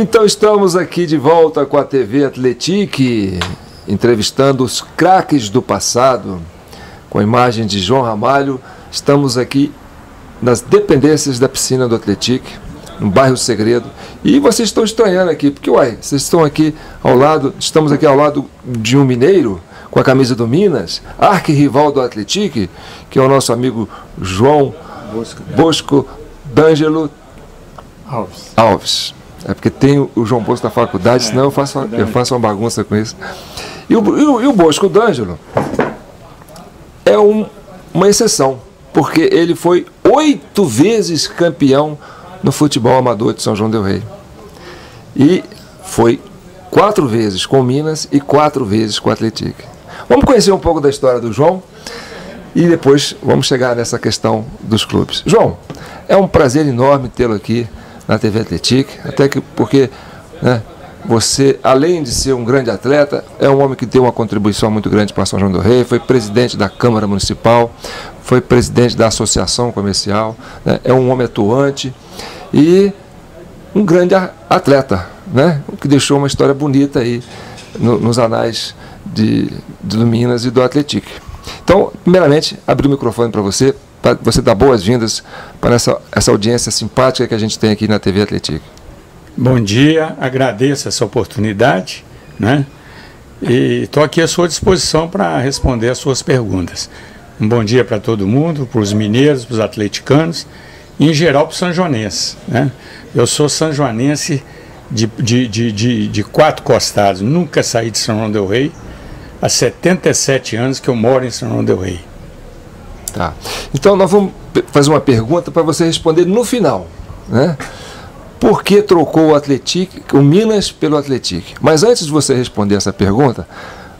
Então estamos aqui de volta com a TV Atletique, entrevistando os craques do passado, com a imagem de João Ramalho. Estamos aqui nas dependências da piscina do Atletique, no bairro Segredo. E vocês estão estranhando aqui, porque vocês estão aqui ao lado, estamos aqui ao lado de um mineiro, com a camisa do Minas, arquirrival do Atletique, que é o nosso amigo João Bosco D'Angelo Alves. É porque tem o João Bosco da faculdade, senão eu faço uma bagunça com isso. E o Bosco D'Angelo é uma exceção, porque ele foi 8 vezes campeão no futebol amador de São João del Rei. E foi 4 vezes com o Minas e 4 vezes com o Atletique. Vamos conhecer um pouco da história do João e depois vamos chegar nessa questão dos clubes. João, é um prazer enorme tê-lo aqui na TV Atletique, até que porque, né, você, além de ser um grande atleta, é um homem que tem uma contribuição muito grande para São João del Rei, foi presidente da Câmara Municipal, foi presidente da Associação Comercial, né, é um homem atuante e um grande atleta, né, que deixou uma história bonita aí nos anais do Minas e do Atletique. Então, primeiramente, abrir o microfone para você dar boas-vindas para essa audiência simpática que a gente tem aqui na TV Atletique. Bom dia, agradeço essa oportunidade, né? E estou aqui à sua disposição para responder as suas perguntas. Um bom dia para todo mundo, para os mineiros, para os atleticanos e, em geral, para os sanjoanenses, né? Eu sou sanjoanense de 4 costados, nunca saí de São João del Rei. Há 77 anos que eu moro em São João del Rei. Tá. Então nós vamos fazer uma pergunta para você responder no final, né? Por que trocou o Minas pelo Atletique? Mas antes de você responder essa pergunta,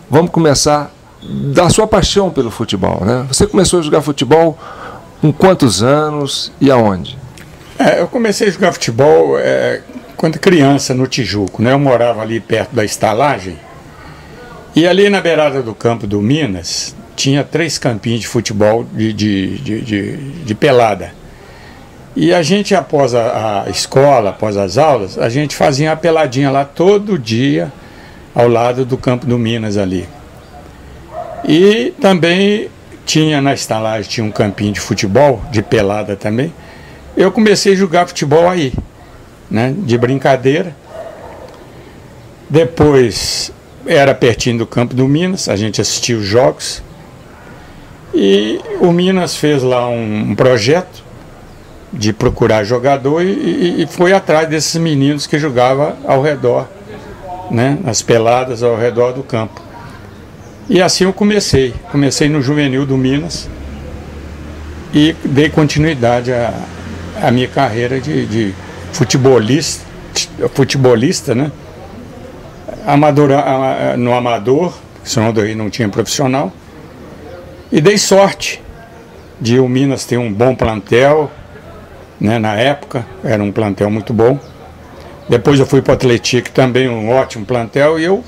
vamos começar da sua paixão pelo futebol, né? Você começou a jogar futebol com quantos anos e aonde? Eu comecei a jogar futebol quando criança, no Tijuco, né? Eu morava ali perto da estalagem. E ali na beirada do campo do Minas, tinha 3 campinhos de futebol de pelada. E a gente, após a escola, após as aulas, a gente fazia uma peladinha lá todo dia, ao lado do campo do Minas ali. E também tinha na estalagem, tinha um campinho de futebol, de pelada também. Eu comecei a jogar futebol aí, né, de brincadeira. Depois era pertinho do campo do Minas, a gente assistia os jogos. E o Minas fez lá um projeto de procurar jogador e foi atrás desses meninos que jogavam ao redor, né, nas peladas ao redor do campo. E assim eu comecei no juvenil do Minas e dei continuidade à minha carreira de futebolista, né? No amador, São João não tinha profissional, e dei sorte de o Minas ter um bom plantel, né, na época, era um plantel muito bom. Depois eu fui para o Atletique, também um ótimo plantel, e eu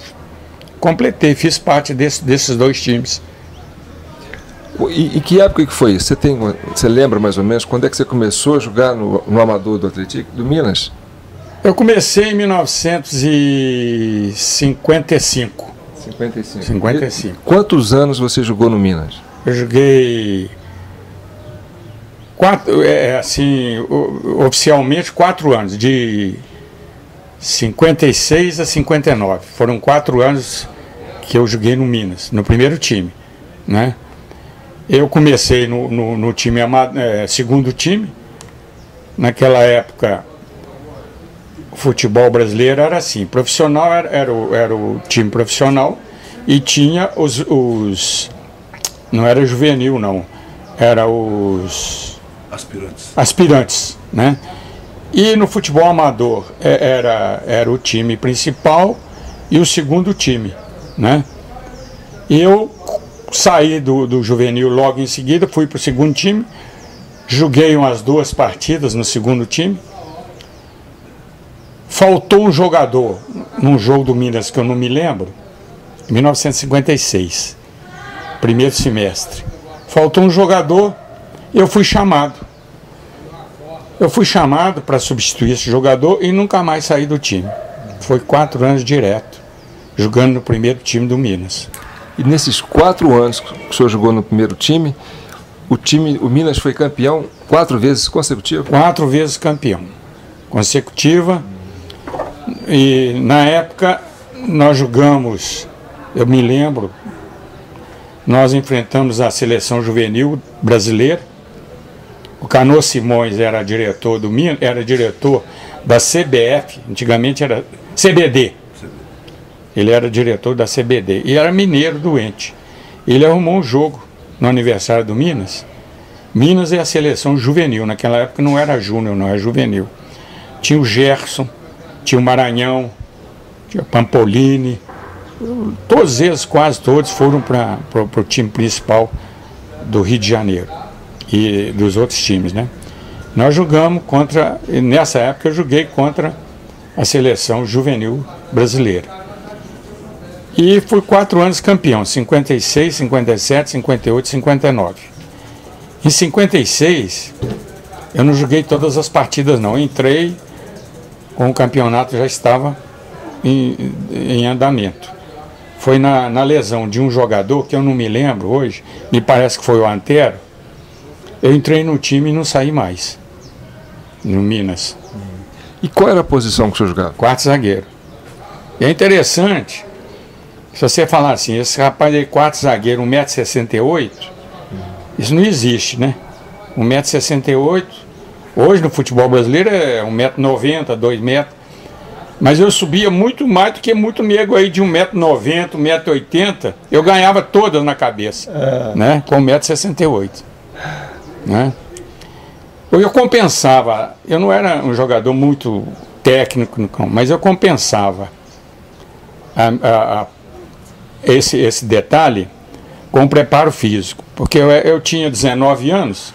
completei, fiz parte desses 2 times. E que época que foi isso? Você lembra mais ou menos quando é que você começou a jogar no amador do Atletique, do Minas? Eu comecei em 1955. 55. Quantos anos você jogou no Minas? Eu joguei oficialmente 4 anos, de 56 a 59. Foram 4 anos que eu joguei no Minas, no primeiro time, né? Eu comecei no time segundo time. Naquela época, o futebol brasileiro era assim, profissional era o time profissional e tinha não era juvenil não, era os aspirantes, né? E no futebol amador era o time principal e o segundo time, né? E eu saí do juvenil logo em seguida, fui para o segundo time, joguei umas 2 partidas no segundo time. Faltou um jogador num jogo do Minas que eu não me lembro, em 1956, primeiro semestre. Faltou um jogador, eu fui chamado. Eu fui chamado para substituir esse jogador e nunca mais saí do time. Foi 4 anos direto, jogando no primeiro time do Minas. E nesses 4 anos que o senhor jogou no primeiro time, o Minas foi campeão 4 vezes consecutivas? 4 vezes campeão consecutiva. E na época nós jogamos, eu me lembro, nós enfrentamos a seleção juvenil brasileira. O Cano Simões era diretor do Minas, era diretor da CBF, antigamente era CBD. Ele era diretor da CBD e era mineiro doente. Ele arrumou um jogo no aniversário do Minas. Minas é a seleção juvenil, naquela época não era júnior, não era juvenil. Tinha o Gerson, tinha o Maranhão, tinha o Pampolini. Todos eles, quase todos, foram para o time principal do Rio de Janeiro e dos outros times, né? Nós jogamos contra, nessa época eu joguei contra a seleção juvenil brasileira. E fui 4 anos campeão, 56, 57, 58, 59. Em 56, eu não joguei todas as partidas não, eu entrei com o campeonato já estava em andamento. Foi na lesão de um jogador, que eu não me lembro hoje, me parece que foi o Antero, eu entrei no time e não saí mais, no Minas. E qual era a posição que o senhor jogava? Quarto zagueiro. E é interessante, se você falar assim, esse rapaz aí, 4 zagueiro, 1,68 m, isso não existe, né? 1,68 m, hoje no futebol brasileiro é 1,90 m, 2 metros. Mas eu subia muito mais do que muito nego aí de 1,90 m, 1,80 m. Eu ganhava todas na cabeça, né? Com 1,68 m. Né? Eu compensava, eu não era um jogador muito técnico no campo, mas eu compensava esse detalhe com o preparo físico, porque eu tinha 19 anos,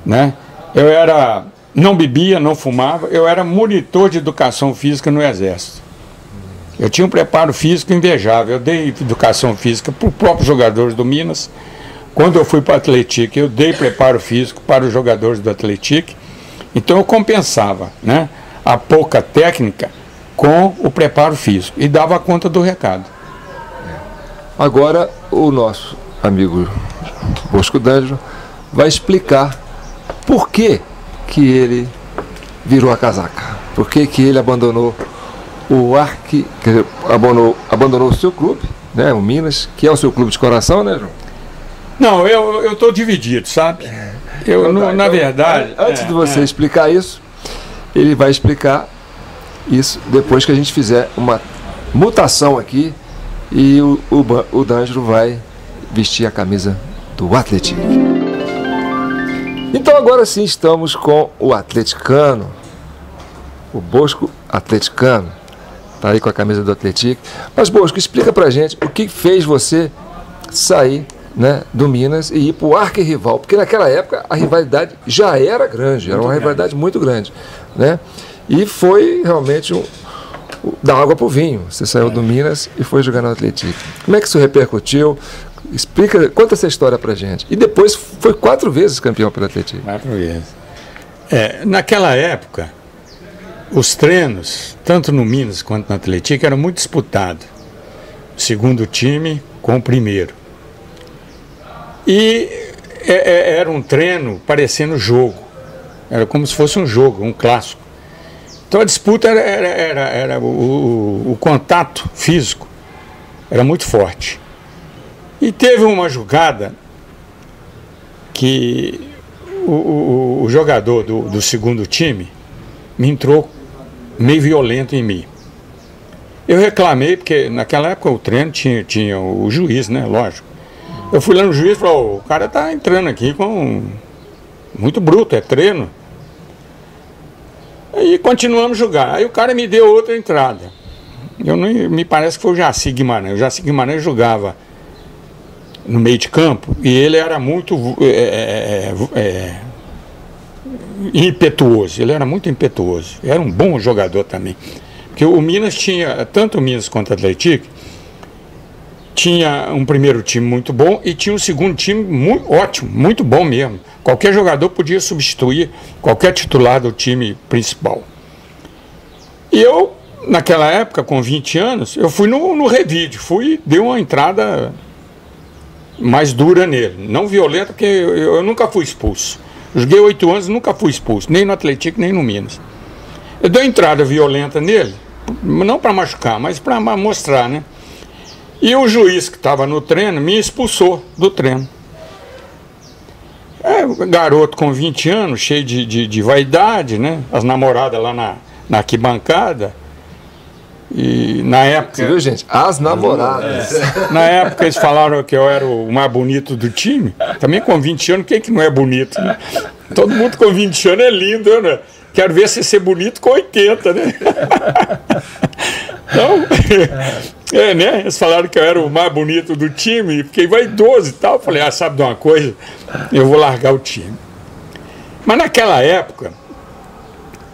né? Eu não bebia, não fumava, eu era monitor de educação física no Exército. Eu tinha um preparo físico invejável, eu dei educação física para os próprios jogadores do Minas. Quando eu fui para o Atlético, eu dei preparo físico para os jogadores do Atlético. Então eu compensava, né, a pouca técnica com o preparo físico e dava conta do recado. Agora o nosso amigo Bosco D'Angelo vai explicar por que ele virou a casaca, por que ele abandonou abandonou o seu clube, né, o Minas, que é o seu clube de coração, né, João? Não, eu estou dividido, sabe? Na verdade... Antes de você explicar isso, ele vai explicar isso depois que a gente fizer uma mutação aqui e o D'Angelo vai vestir a camisa do Atlético. Então agora sim estamos com o atleticano, o Bosco atleticano. Está aí com a camisa do Atlético. Mas Bosco, explica pra gente o que fez você sair, né, do Minas e ir para o arquirrival, porque naquela época a rivalidade já era grande, era uma rivalidade muito grande, né? E foi realmente da água para o vinho. Você saiu do Minas e foi jogar no Atlético. Como é que isso repercutiu? Explica, conta essa história pra gente. E depois foi 4 vezes campeão pelo Atlético. 4 vezes. Naquela época, os treinos, tanto no Minas quanto no Atlético, eram muito disputados. O segundo time com o primeiro. E era um treino parecendo jogo. Era como se fosse um jogo, um clássico. Então a disputa era o contato físico era muito forte. E teve uma jogada que o jogador do segundo time me entrou meio violento em mim. Eu reclamei, porque naquela época o treino tinha o juiz, né? Lógico. Eu fui lá no juiz e falei, o cara tá entrando aqui com muito bruto, é treino. Aí continuamos a jogar. Aí o cara me deu outra entrada. Me parece que foi o Jaci Guimarães. O Jaci Guimarães jogava no meio de campo e ele era muito impetuoso. Ele era muito impetuoso. Era um bom jogador também. Porque o Minas tinha, tanto o Minas quanto o Atlético, tinha um primeiro time muito bom e tinha um segundo time muito, ótimo, muito bom mesmo. Qualquer jogador podia substituir qualquer titular do time principal. E eu, naquela época, com 20 anos, eu fui no revide, dei uma entrada mais dura nele, não violenta, porque eu nunca fui expulso. Eu joguei 8 anos e nunca fui expulso, nem no Atlético, nem no Minas. Eu dei uma entrada violenta nele, não para machucar, mas para mostrar, né? E o juiz que estava no treino me expulsou do treino. Garoto com 20 anos, cheio de vaidade, né? As namoradas lá na arquibancada. E na época... Você viu, gente? As namoradas. Na época eles falaram que eu era o mais bonito do time. Também com 20 anos, quem que não é bonito, né? Todo mundo com 20 anos é lindo, né? Quero ver você ser bonito com 80, né? Então, né? Eles falaram que eu era o mais bonito do time, fiquei vaidoso e tal. Falei, sabe de uma coisa? Eu vou largar o time. Mas naquela época,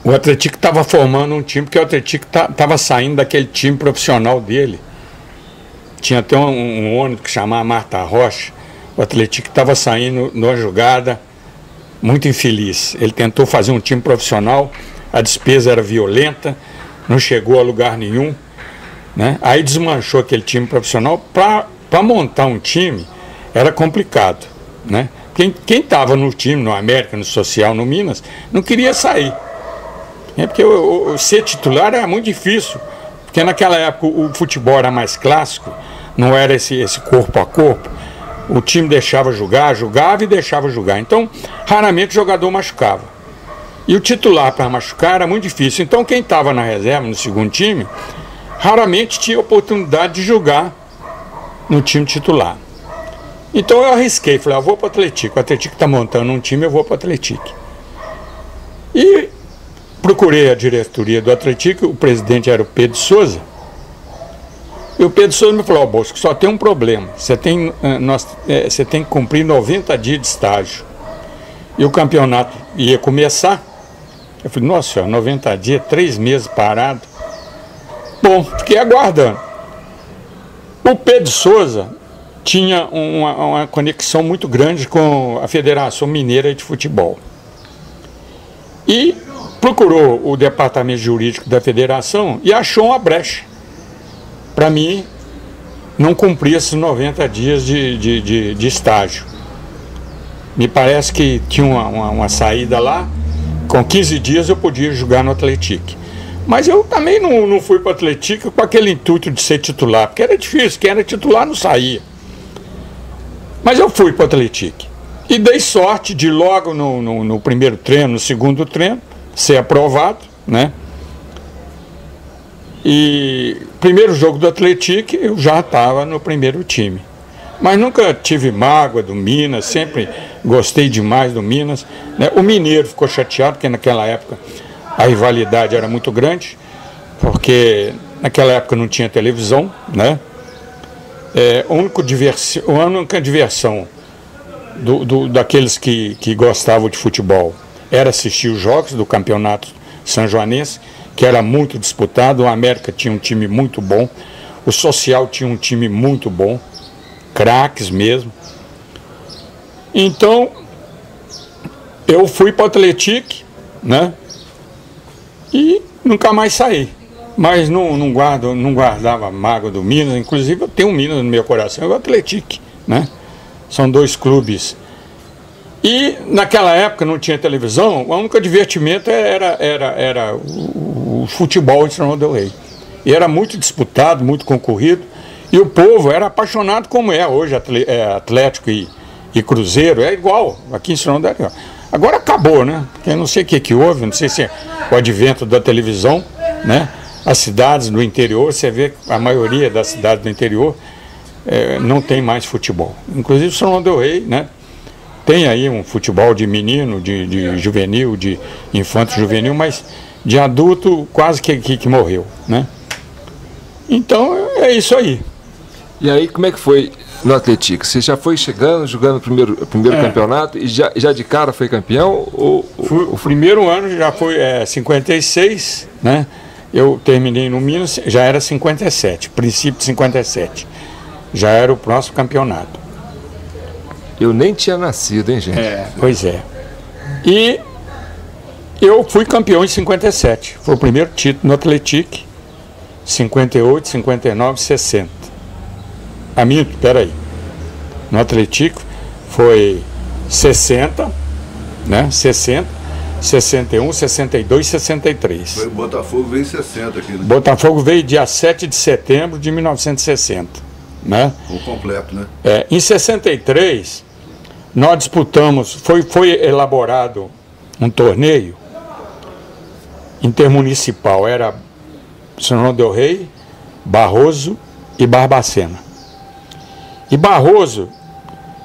o Atlético estava formando um time, porque o Atlético estava saindo daquele time profissional dele. Tinha até um ônibus que chamava Marta Rocha. O Atlético estava saindo numa jogada muito infeliz. Ele tentou fazer um time profissional, a despesa era violenta, não chegou a lugar nenhum, né? Aí desmanchou aquele time profissional. Para montar um time era complicado, né? Quem estava no time, no América, no Social, no Minas, não queria sair. Porque ser titular era muito difícil, porque naquela época o futebol era mais clássico, não era esse corpo a corpo. O time deixava jogar, jogava e deixava jogar. Então, raramente o jogador machucava. E o titular para machucar era muito difícil. Então, quem estava na reserva, no segundo time, raramente tinha oportunidade de jogar no time titular. Então, eu arrisquei. Falei, eu vou para o Atlético. O Atlético está montando um time, eu vou para o Atlético. E procurei a diretoria do Atlético. O presidente era o Pedro Souza. E o Pedro Souza me falou, Bosco, só tem um problema, você tem que cumprir 90 dias de estágio. E o campeonato ia começar. Eu falei, nossa senhora, 90 dias, 3 meses parado. Bom, fiquei aguardando. O Pedro Souza tinha uma conexão muito grande com a Federação Mineira de Futebol. E procurou o departamento jurídico da federação e achou uma brecha para mim não cumprir esses 90 dias de estágio. Me parece que tinha uma saída lá, com 15 dias eu podia jogar no Atlético. Mas eu também não fui para o Atlético com aquele intuito de ser titular, porque era difícil, quem era titular não saía. Mas eu fui para o Atlético. E dei sorte de logo no primeiro treino, no segundo treino, ser aprovado, né? E primeiro jogo do Atlético eu já estava no primeiro time. Mas nunca tive mágoa do Minas, sempre gostei demais do Minas, né? O Mineiro ficou chateado, porque naquela época a rivalidade era muito grande, porque naquela época não tinha televisão, né? A única diversão daqueles que gostavam de futebol era assistir os jogos do campeonato sanjoanense, que era muito disputado. O América tinha um time muito bom, o Social tinha um time muito bom, craques mesmo. Então, eu fui para o Atlético, né? E nunca mais saí. Mas não guardava mágoa do Minas, inclusive eu tenho um Minas no meu coração, e o Atlético, né? São dois clubes. E naquela época não tinha televisão, o único divertimento era o futebol em São João del Rei. E era muito disputado, muito concorrido, e o povo era apaixonado como é hoje, Atlético e Cruzeiro, é igual aqui em São João del Rei. Agora acabou, né? Porque eu não sei o que houve, não sei se é o advento da televisão, né? As cidades do interior, você vê que a maioria das cidades do interior não tem mais futebol. Inclusive São João del Rei, né? Tem aí um futebol de menino, de juvenil, de infanto juvenil, mas de adulto quase que morreu, né? Então é isso aí. E aí como é que foi no Atlético? Você já foi chegando, jogando o primeiro campeonato e já de cara foi campeão? O primeiro ano já foi 56, né? Eu terminei no Minas, já era 57, princípio de 57. já era o próximo campeonato. Eu nem tinha nascido, hein, gente? Pois é. E eu fui campeão em 57. Foi o primeiro título no Atlético. 58, 59, 60. Peraí. No Atlético foi 60, né? 60, 61, 62, 63. O Botafogo veio em 60 aqui, né? Botafogo veio dia 7 de setembro de 1960, né? O completo, né? Em 63, nós disputamos, foi elaborado um torneio intermunicipal, era São João del Rei, Barroso e Barbacena. E Barroso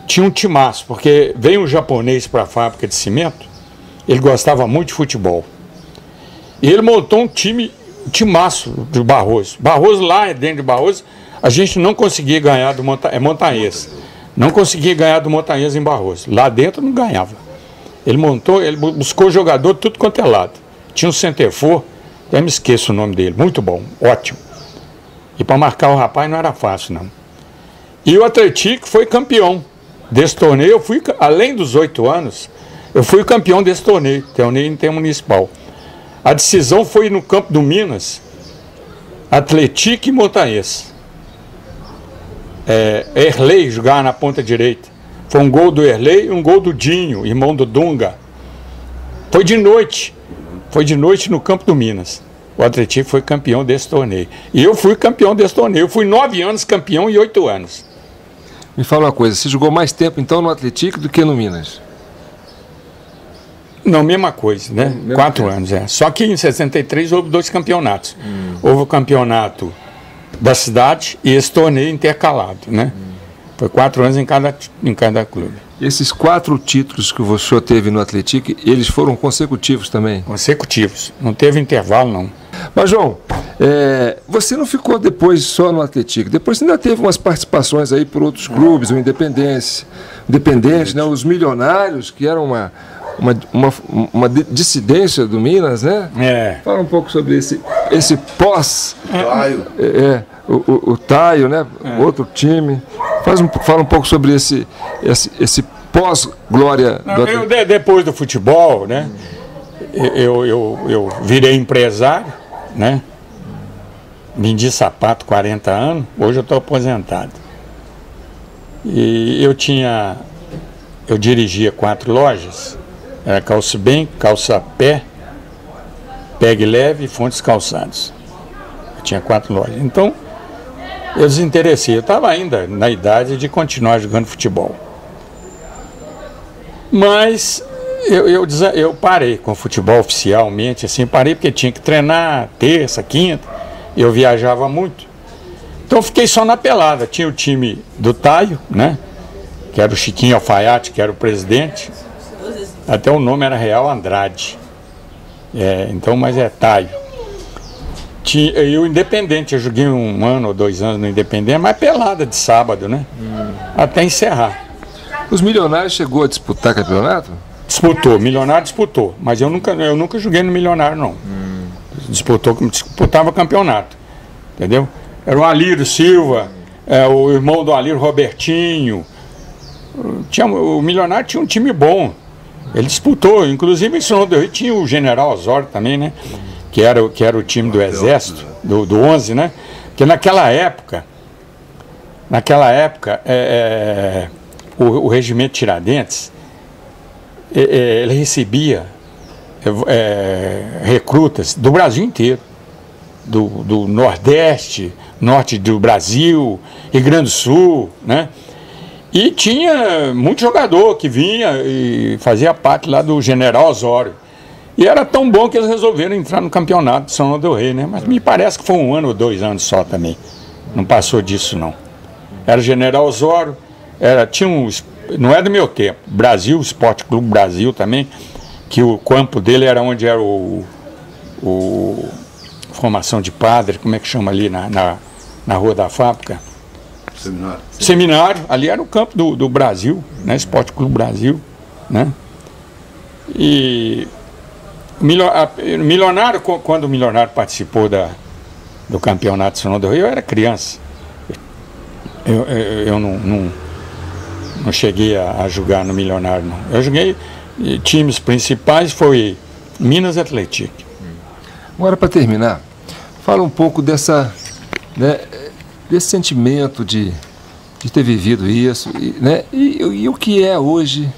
tinha um timaço, porque veio um japonês para a fábrica de cimento, ele gostava muito de futebol. E ele montou um timaço de Barroso. Barroso, lá dentro de Barroso, a gente não conseguia ganhar do Montanhês. Não conseguia ganhar do Montanhês em Barroso. Lá dentro não ganhava. Ele buscou jogador de tudo quanto é lado. Tinha um centerfor, eu me esqueço o nome dele, muito bom, ótimo. E para marcar o rapaz não era fácil, não. E o Atlético foi campeão desse torneio. Eu fui, além dos 8 anos, eu fui o campeão desse torneio intermunicipal. A decisão foi no campo do Minas, Atlético e Montanhês. Erley jogava na ponta direita. Foi um gol do Erley e um gol do Dinho, irmão do Dunga. Foi de noite no campo do Minas. O Atlético foi campeão desse torneio. E eu fui campeão desse torneio. Eu fui 9 anos campeão e 8 anos. Me fala uma coisa, você jogou mais tempo então no Atlético do que no Minas? Não, mesma coisa, né? 4 anos, Só que em 63 houve 2 campeonatos. Houve o campeonato da cidade e esse torneio intercalado, né? Foi 4 anos em cada clube. Esses 4 títulos que o senhor teve no Atlético, eles foram consecutivos também? Consecutivos, não teve intervalo não. Mas João, você não ficou depois só no Atlético, depois você ainda teve umas participações aí por outros clubes, o Independente, né? Os Milionários, que eram uma dissidência do Minas, né? Fala um pouco sobre esse pós... Taio. O Taio, né? Outro time. Fala um pouco sobre esse pós-glória do Atlético. Depois do futebol, né? Eu virei empresário, né? Vendi sapato 40 anos, hoje eu estou aposentado. E eu dirigia 4 lojas, era Calça Bem, Calça Pé, Pegue Leve e Fontes Calçados. Eu tinha 4 lojas. Então, eu desinteressei. Eu estava ainda na idade de continuar jogando futebol. Mas eu parei com o futebol oficialmente, assim, parei porque tinha que treinar terça, quinta, e eu viajava muito. Então fiquei só na pelada. Tinha o time do Taio, né? Que era o Chiquinho Alfaiate, que era o presidente. Até o nome era Real Andrade. Então, mas é Taio. E o Independente, eu joguei 1 ano ou 2 anos no Independente, mas pelada de sábado, né? Até encerrar. Os Milionários chegou a disputar campeonato? Disputou, Milionário disputou, mas eu nunca joguei no Milionário, não. Disputava campeonato, entendeu? Era o Alírio Silva, o irmão do Alírio, Robertinho. O Milionário tinha um time bom, ele disputou, inclusive em São João del Rei tinha o General Osório também, né? Que era o time do Exército, do 11, né? Porque naquela época, o Regimento Tiradentes, ele recebia recrutas do Brasil inteiro, do Nordeste, Norte do Brasil, Rio Grande do Sul, né? E tinha muito jogador que vinha e fazia parte lá do General Osório. E era tão bom que eles resolveram entrar no campeonato de São João del Rei, né? Mas me parece que foi 1 ano ou 2 anos só também. Não passou disso, não. Era o General Osório, não é do meu tempo, Brasil, Esporte Clube Brasil também, que o campo dele era onde era o Formação de Padre, como é que chama ali na Rua da Fábrica? Seminário, ali era o campo do Brasil, né? Esporte Clube Brasil, né? E Milionário, quando o Milionário participou do campeonato de São João del Rei, eu era criança. Eu não cheguei a jogar no Milionário, não. Eu joguei, times principais foi Minas Atlético. Agora, para terminar, fala um pouco dessa, né, desse sentimento de ter vivido isso, né, e o que é hoje,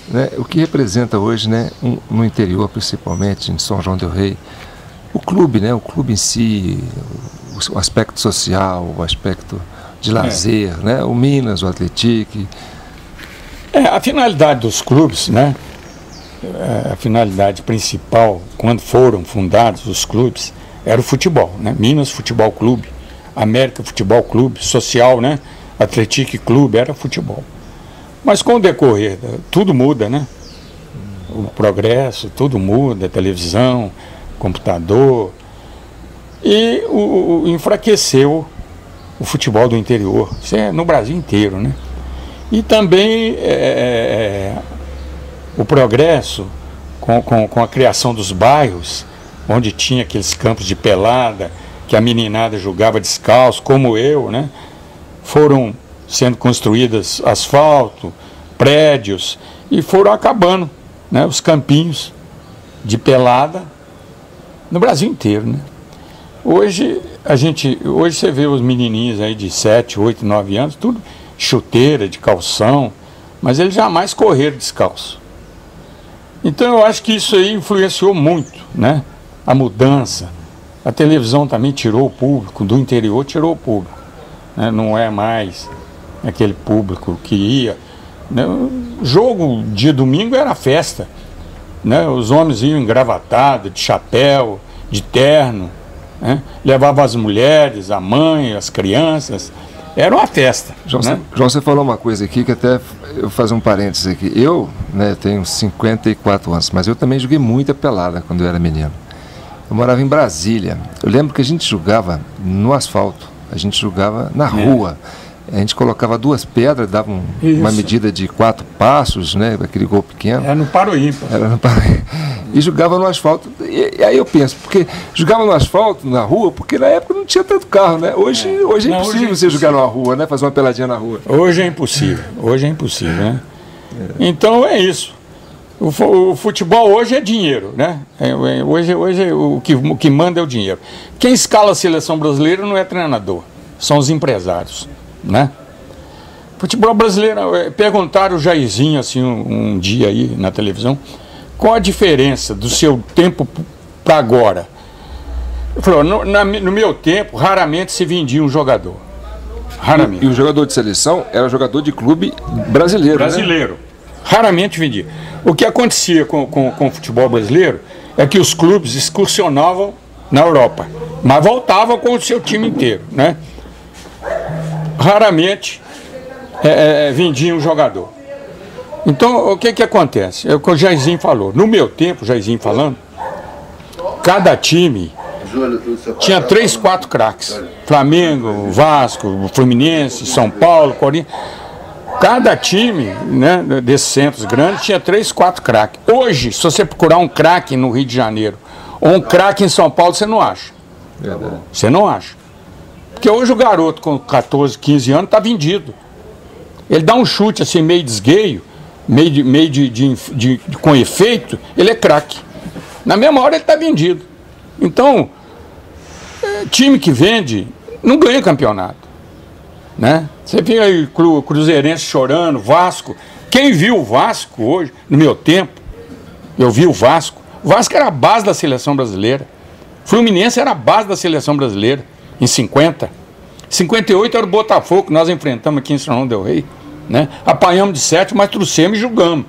né, o que representa hoje, né, no interior, principalmente em São João del Rei, o clube, né, o clube em si, o aspecto social, o aspecto de lazer, né, o Minas, o Atlético. A finalidade dos clubes, né, a finalidade principal, quando foram fundados os clubes, era o futebol, né, Minas Futebol Clube, América Futebol Clube, social, né, Atlético Clube, era futebol. Mas com o decorrer, tudo muda, né? O progresso, tudo muda, televisão, computador. E enfraqueceu o futebol do interior. Isso é no Brasil inteiro, né? E também o progresso com a criação dos bairros, onde tinha aqueles campos de pelada, que a meninada jogava descalço, como eu, né? Foram sendo construídas asfalto, prédios, e foram acabando, né, os campinhos de pelada no Brasil inteiro, né? Hoje você vê os menininhos aí de 7, 8, 9 anos, tudo chuteira, de calção, mas eles jamais correram descalço. Então eu acho que isso aí influenciou muito, né? A mudança. A televisão também tirou o público, do interior tirou o público, né? Não é mais aquele público que ia, né? Jogo dia domingo era festa, né? Os homens iam engravatados, de chapéu, de terno, né? Levavam as mulheres, a mãe, as crianças, era uma festa. João, né? João, você falou uma coisa aqui que até eu vou fazer um parênteses aqui. Eu, né, tenho 54 anos, mas eu também joguei muita pelada quando eu era menino. Eu morava em Brasília. Eu lembro que a gente jogava no asfalto, a gente jogava na rua. A gente colocava 2 pedras, dava uma medida de 4 passos, né, aquele gol pequeno. Era no paro ímpar. Era no paro ímpar. E jogava no asfalto. E aí eu penso, porque jogava no asfalto, na rua, porque na época não tinha tanto carro, né? Hoje é impossível você jogar na rua, né? Fazer uma peladinha na rua. Hoje é impossível, né? Então é isso. O futebol hoje é dinheiro, né? Hoje o que manda é o dinheiro. Quem escala a seleção brasileira não é treinador, são os empresários, né? Futebol brasileiro, perguntaram o Jairzinho assim um dia aí na televisão, qual a diferença do seu tempo para agora? Ele falou, no meu tempo, raramente se vendia um jogador. Raramente. E o jogador de seleção era jogador de clube brasileiro, Brasileiro. Né? Raramente vendia. O que acontecia com o futebol brasileiro é que os clubes excursionavam na Europa, mas voltavam com o seu time inteiro, né? Raramente vendia um jogador. Então, o que acontece? É o que o Jairzinho falou. No meu tempo, Jairzinho falando, cada time tinha 3, 4 craques. Flamengo, Vasco, Fluminense, São Paulo, Corinthians. Cada time, né, desses centros grandes tinha 3, 4 craques. Hoje, se você procurar um craque no Rio de Janeiro ou um craque em São Paulo, você não acha. Você não acha. Porque hoje o garoto com 14, 15 anos está vendido. Ele dá um chute assim, meio de esgueio, com efeito, ele é craque. Na mesma hora ele está vendido. Então, time que vende não ganha campeonato, né? Você vê aí Cruzeirense chorando, Vasco. Quem viu o Vasco hoje, no meu tempo, eu vi o Vasco. O Vasco era a base da seleção brasileira. Fluminense era a base da seleção brasileira, em 50. 58 era o Botafogo que nós enfrentamos aqui em São João del Rei, né? Apanhamos de 7, mas trouxemos e julgamos,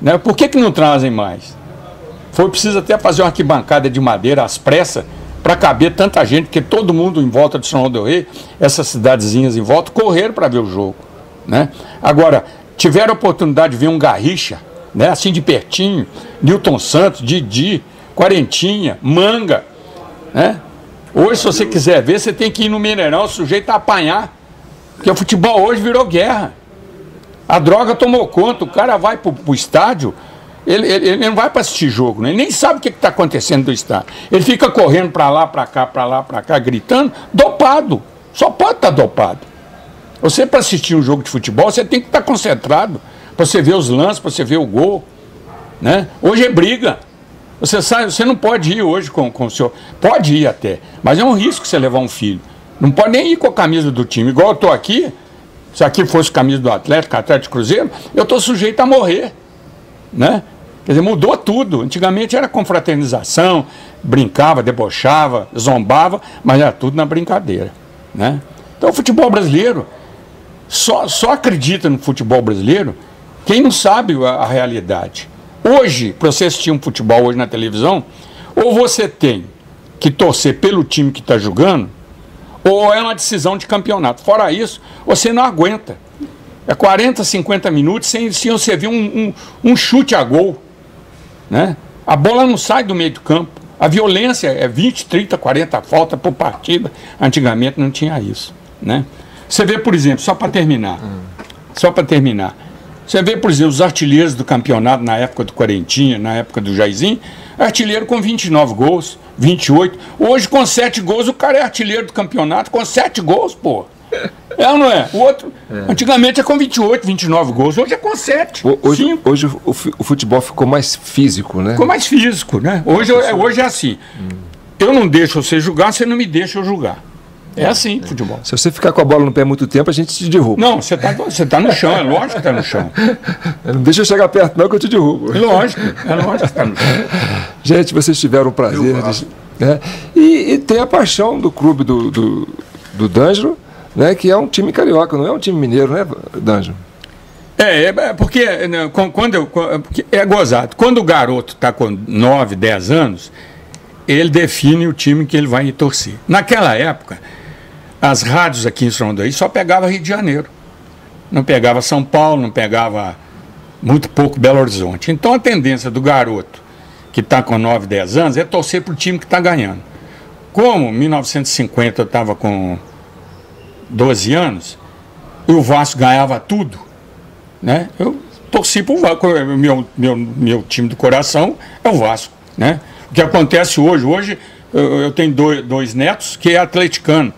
né? Por que não trazem mais? Foi preciso até fazer uma arquibancada de madeira às pressas para caber tanta gente, porque todo mundo em volta de São João del Rei, essas cidadezinhas em volta, correram para ver o jogo, né? Agora, tiveram a oportunidade de ver um Garrincha, né? Assim de pertinho, Nilton Santos, Didi, Quarentinha, Manga, né? Hoje, se você quiser ver, você tem que ir no Mineirão, sujeito a apanhar, porque o futebol hoje virou guerra. A droga tomou conta, o cara vai pro estádio, ele não vai para assistir jogo, né? Ele nem sabe o que está acontecendo no estádio. Ele fica correndo para lá, para cá, gritando, dopado. Só pode estar dopado. Você, para assistir um jogo de futebol, você tem que estar concentrado para você ver os lances, para você ver o gol, né? Hoje é briga. Você sabe, você não pode ir hoje com o seu... Pode ir até, mas é um risco você levar um filho. Não pode nem ir com a camisa do time. Igual eu estou aqui, se aqui fosse camisa do Atlético Cruzeiro, eu estou sujeito a morrer, né? Quer dizer, mudou tudo. Antigamente era confraternização, brincava, debochava, zombava, mas era tudo na brincadeira, né? Então o futebol brasileiro, só acredita no futebol brasileiro quem não sabe a realidade. Hoje, para você assistir um futebol hoje na televisão, ou você tem que torcer pelo time que está jogando, ou é uma decisão de campeonato. Fora isso, você não aguenta. É 40, 50 minutos sem você ver um chute a gol, né? A bola não sai do meio do campo. A violência é 20, 30, 40 faltas por partida. Antigamente não tinha isso, né? Você vê, por exemplo, só para terminar, você vê, por exemplo, os artilheiros do campeonato na época do Quarentinha, na época do Jairzinho, artilheiro com 29 gols, 28. Hoje, com 7 gols, o cara é artilheiro do campeonato, com 7 gols, pô. É ou não é? O outro, antigamente é com 28, 29 gols, hoje é com 7. Hoje o futebol ficou mais físico, né? Ficou mais físico, né? Hoje é assim. Eu não deixo você julgar, você não me deixa eu julgar. É assim, futebol. Se você ficar com a bola no pé muito tempo, a gente te derruba. Não, você tá no chão, é lógico que está no chão. Não deixa eu chegar perto não que eu te derrubo. É lógico que está no chão. Gente, vocês tiveram o prazer né? E tem a paixão do clube do D'Angelo, né? Que é um time carioca, não é um time mineiro, né, D'Angelo? Porque porque é gozado. Quando o garoto está com 9, 10 anos, ele define o time que ele vai torcer. Naquela época, as rádios aqui em Sorondaí só pegava Rio de Janeiro. Não pegava São Paulo, não pegava muito pouco Belo Horizonte. Então a tendência do garoto que está com 9, 10 anos é torcer para o time que está ganhando. Como em 1950 eu estava com 12 anos e o Vasco ganhava tudo, né? Eu torci para o Vasco. Meu time do coração é o Vasco, né? O que acontece hoje eu tenho dois netos que é atleticano.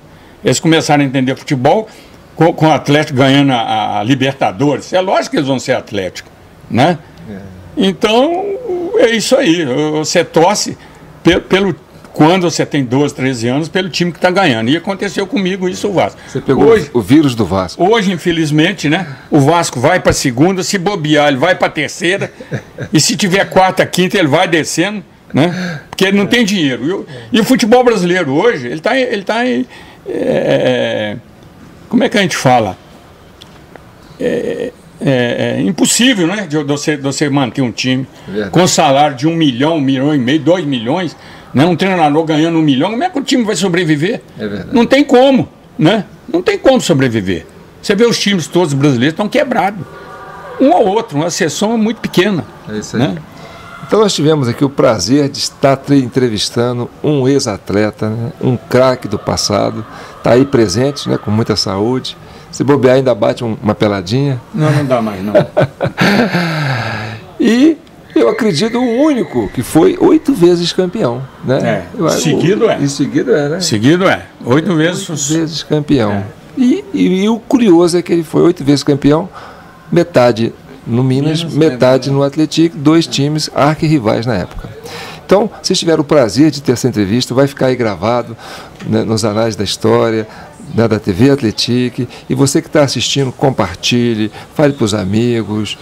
Eles começaram a entender futebol com o Atlético ganhando a Libertadores. É lógico que eles vão ser Atlético, né? Então, é isso aí. Você torce quando você tem 12, 13 anos, pelo time que está ganhando. E aconteceu comigo isso, o Vasco. Você pegou o vírus do Vasco. Hoje, infelizmente, né, o Vasco vai para a segunda, se bobear, ele vai para a terceira, e se tiver quarta, quinta, ele vai descendo, né? Porque ele não tem dinheiro. E o futebol brasileiro hoje, ele tá como é que a gente fala? É impossível, né, de você manter um time com salário de 1 milhão, 1,5 milhão, 2 milhões, né, um treinador ganhando 1 milhão. Como é que o time vai sobreviver? É verdade. Não tem como, né? Não tem como sobreviver. Você vê os times todos brasileiros estão quebrados. Um ou outro, uma seção muito pequena. É isso aí. Né? Então nós tivemos aqui o prazer de estar entrevistando um ex-atleta, né? Um craque do passado, está aí presente, né? Com muita saúde. Se bobear ainda bate uma peladinha. Não dá mais não. E eu acredito o único que foi 8 vezes campeão, né? Seguido é. E seguido é, né? Seguido é. 8 vezes. 8 vezes campeão. E o curioso é que ele foi 8 vezes campeão, metade no Minas, metade no Atlético, 2 times arquirrivais na época. Então, vocês tiveram o prazer de ter essa entrevista, vai ficar aí gravado, né, nos anais da história, né, da TV Atlético. E você que está assistindo, compartilhe, fale para os amigos,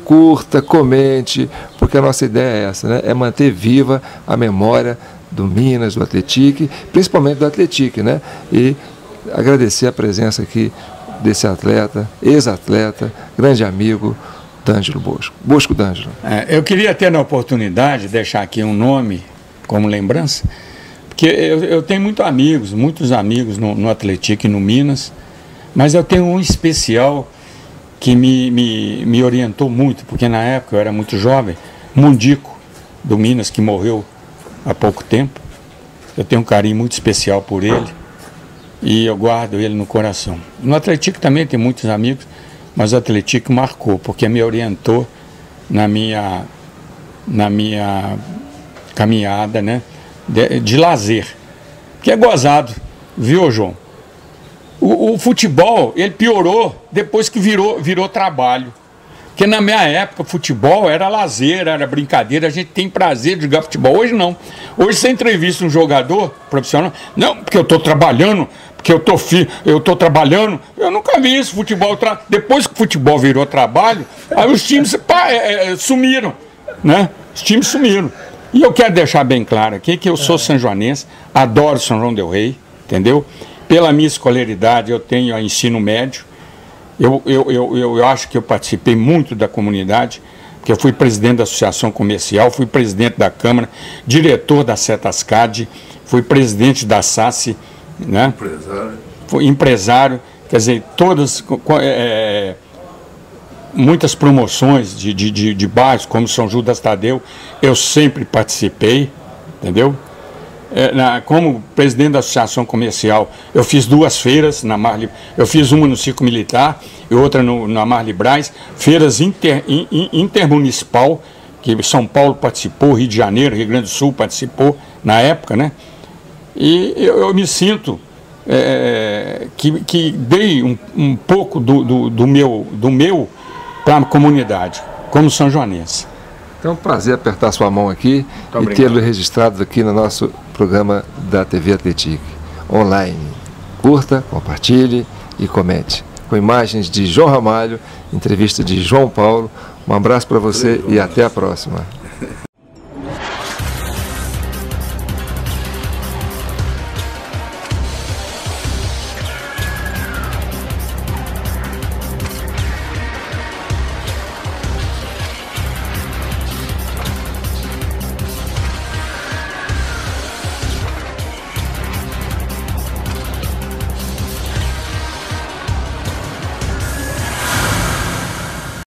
curta, comente, porque a nossa ideia é essa, né, é manter viva a memória do Minas, do Atlético, principalmente do Atlético, né? E agradecer a presença aqui desse atleta, ex-atleta, grande amigo, D'Angelo Bosco. Bosco D'Angelo. Eu queria ter a oportunidade de deixar aqui um nome como lembrança, porque eu tenho muitos amigos no Atlético e no Minas, mas eu tenho um especial que me orientou muito, porque na época eu era muito jovem, Mundico, do Minas, que morreu há pouco tempo. Eu tenho um carinho muito especial por ele e eu guardo ele no coração. No Atlético também tem muitos amigos, mas o Atlético marcou, porque me orientou na minha caminhada, né, de lazer, que é gozado, viu, João? O futebol, ele piorou depois que virou trabalho. Porque na minha época, futebol era lazer, era brincadeira, a gente tem prazer de jogar futebol. Hoje não. Hoje você entrevista um jogador profissional, não, porque eu estou trabalhando, porque eu estou trabalhando. Eu nunca vi isso, futebol. Depois que o futebol virou trabalho, aí os times sumiram, né? Os times sumiram. E eu quero deixar bem claro aqui que eu sou sanjoanense, adoro São João del Rei, entendeu? Pela minha escolaridade, eu tenho ensino médio. Eu acho que eu participei muito da comunidade, porque eu fui presidente da Associação Comercial, fui presidente da Câmara, diretor da Cetascad, fui presidente da SACE, né? Empresário. Fui empresário, quer dizer, muitas promoções de bairros, como São Judas Tadeu, eu sempre participei, entendeu? Como presidente da Associação Comercial, eu fiz 2 feiras na Marli, eu fiz uma no Circo Militar e outra na Marli Braz, feiras intermunicipal, que São Paulo participou, Rio de Janeiro, Rio Grande do Sul participou na época, né? E eu me sinto que dei um pouco do meu para a comunidade, como sanjoanense. Então é um prazer apertar sua mão aqui e tê-lo registrado aqui no nosso programa da TV Atletique online. Curta, compartilhe e comente. Com imagens de João Ramalho, entrevista de João Paulo. Um abraço para você e até a próxima.